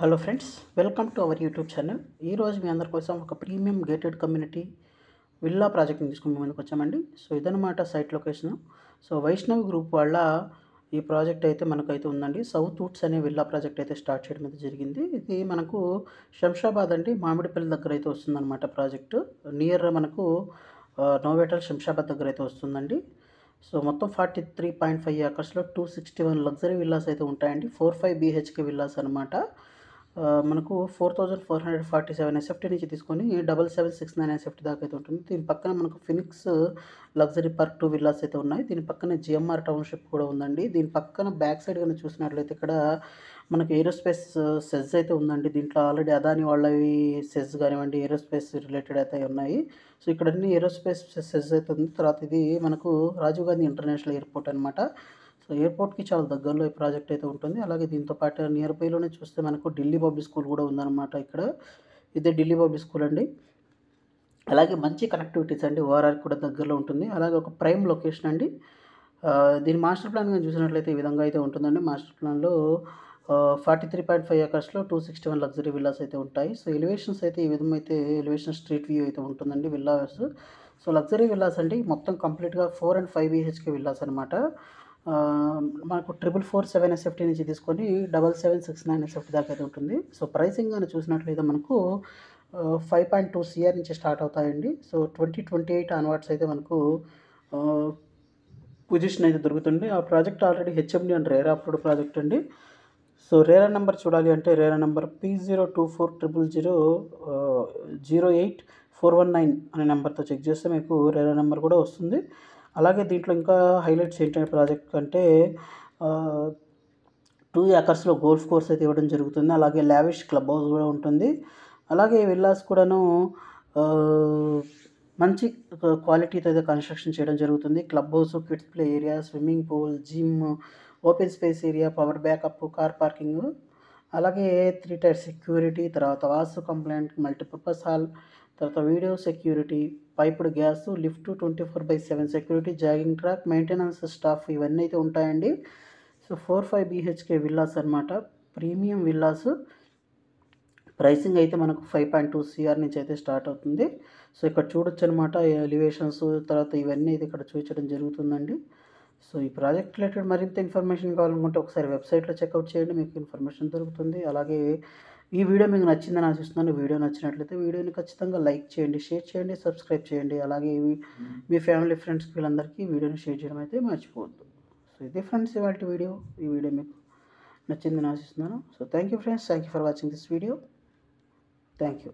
Hello friends, welcome to our YouTube channel. ఈరోజు మీ అందరి కోసం ఒక ప్రీమియం గేటెడ్ కమ్యూనిటీ విల్లా ప్రాజెక్ట్ని తీసుకుని ముందుకు వచ్చామండి. సో ఇదన్నమాట site location. So Vaishnavi group వాళ్ళ ఈ ప్రాజెక్ట్ అయితే మనకైతే ఉందండి. సౌత్ వుడ్స్ అనే విల్లా ప్రాజెక్ట్ అయితే స్టార్ట్ చేయడం అయితే జరిగింది. ఇది మనకు శంషాబాద్ అండి, మామిడిపల్లి దగ్గర అయితే వస్తుందన్నమాట ప్రాజెక్టు. నియర్ మనకు నోవేటల్ శంషాబాద్ దగ్గర అయితే వస్తుందండి. సో మొత్తం 43.5 ఏకర్స్లో 261 లగ్జరీ విల్లాస్ అయితే ఉంటాయండి. 4-5 BHK విల్లాస్ అనమాట. మనకు 4447 ఎస్ఎఫ్టీ నుంచి తీసుకొని 7769 ఎస్ఎఫ్టీ దాకా అయితే ఉంటుంది. దీని పక్కన మనకు ఫినిక్స్ లగ్జరీ పార్క్ 2 విల్లాస్ అయితే ఉన్నాయి. దీని పక్కన జిఎంఆర్ టౌన్షిప్ కూడా ఉందండి. దీని పక్కన బ్యాక్ సైడ్ కనుక చూసినట్లయితే ఇక్కడ మనకి ఏరోస్పేస్ సెజ్ అయితే ఉందండి. దీంట్లో ఆల్రెడీ అదాని వాళ్ళవి సెజ్ కానివ్వండి, ఏరోస్పేస్ రిలేటెడ్ అయితే ఉన్నాయి. సో ఇక్కడ అన్ని ఏరోస్పేస్ సెజ్ అయితే ఉంది. తర్వాత ఇది మనకు రాజీవ్ గాంధీ ఇంటర్నేషనల్ ఎయిర్పోర్ట్ అనమాట. సో ఎయిర్పోర్ట్కి చాలా దగ్గరలో ఈ ప్రాజెక్ట్ అయితే ఉంటుంది. అలాగే దీంతో పాటు నియర్ బైలోనే చూస్తే మనకు ఢిల్లీ పబ్లిక్ స్కూల్ కూడా ఉందన్నమాట. ఇక్కడ ఇదే ఢిల్లీ పబ్లిక్ స్కూల్ అండి. అలాగే మంచి కనెక్టివిటీస్ అండి, ఓఆర్ఆర్ కూడా దగ్గరలో ఉంటుంది. అలాగే ఒక ప్రైమ్ లొకేషన్ అండి. దీని మాస్టర్ ప్లాన్ కానీ చూసినట్లయితే ఈ విధంగా అయితే ఉంటుందండి. మాస్టర్ ప్లాన్లో 43.5 ఏకర్స్లో 261 లగ్జరీ విల్లాస్ అయితే ఉంటాయి. సో ఎలివేషన్స్ అయితే ఈ విధంగా అయితే ఎలివేషన్ స్ట్రీట్ వ్యూ అయితే ఉంటుందండి విల్లాస్. సో లగ్జరీ విల్లాస్ అండి, మొత్తం కంప్లీట్గా 4 and 5 BHK విల్లాస్ అనమాట. మనకు 447 ఎస్ఎఫ్టీ నుంచి తీసుకొని 7769 ఎస్ఎఫ్టీ దాకా అయితే ఉంటుంది. సో ప్రైసింగ్ కానీ చూసినట్లయితే మనకు 5.2 CR నుంచి స్టార్ట్ అవుతాయండి. సో 2028 ఆన్వర్డ్స్ అయితే మనకు పొజిషన్ అయితే దొరుకుతుంది. ఆ project already HMD and RERA approved project అండి. సో రేరా నెంబర్ చూడాలి అంటే రేరా నెంబర్ P02400008 అనే నెంబర్తో చెక్ చేస్తే మీకు రేరా నెంబర్ కూడా వస్తుంది. అలాగే దీంట్లో ఇంకా హైలైట్స్ ఏంటంటే ప్రాజెక్ట్ అంటే 2 ఏకర్స్లో గోల్ఫ్ కోర్స్ అయితే ఇవ్వడం జరుగుతుంది. అలాగే లావిష్ క్లబ్ హౌస్ కూడా ఉంటుంది. అలాగే విల్లాస్ కూడాను మంచి క్వాలిటీతో అయితే కన్స్ట్రక్షన్ చేయడం జరుగుతుంది. Club house, kids play area, swimming pool, gym, open space area, power backup, car parking, అలాగే 3 టైర్ సెక్యూరిటీ, తర్వాత వాస్తు కంప్లైంట్, మల్టీపర్పస్ హాల్, తర్వాత video security, piped gas, lift, 24/7 security, jogging track, maintenance staff ఇవన్నీ అయితే ఉంటాయండి. So 4-5 BHK villas అనమాట, premium villas. Pricing అయితే మనకు 5.2 CR నుంచి అయితే స్టార్ట్ అవుతుంది. సో ఇక్కడ చూడొచ్చు అనమాట ఎలివేషన్స్, తర్వాత ఇవన్నీ అయితే ఇక్కడ చూపించడం జరుగుతుందండి. సో ఈ ప్రాజెక్ట్ రిలేటెడ్ మరింత ఇన్ఫర్మేషన్ కావాలనుకుంటే ఒకసారి వెబ్సైట్లో చెక్అవుట్ చేయండి, మీకు ఇన్ఫర్మేషన్ దొరుకుతుంది. అలాగే ఈ వీడియో మీకు నచ్చిందని ఆశిస్తున్నాను. వీడియో నచ్చినట్లయితే వీడియోని ఖచ్చితంగా లైక్ చేయండి, షేర్ చేయండి, సబ్స్క్రైబ్ చేయండి. అలాగే మీ ఫ్యామిలీ ఫ్రెండ్స్కి వీళ్ళందరికీ వీడియోని షేర్ చేయడం అయితే మర్చిపోవద్దు. సో ఇది ఫ్రెండ్స్ ఇవాళ వీడియో. ఈ వీడియో మీకు నచ్చిందని ఆశిస్తున్నాను. So thank you friends, thank you for watching this video. Thank you.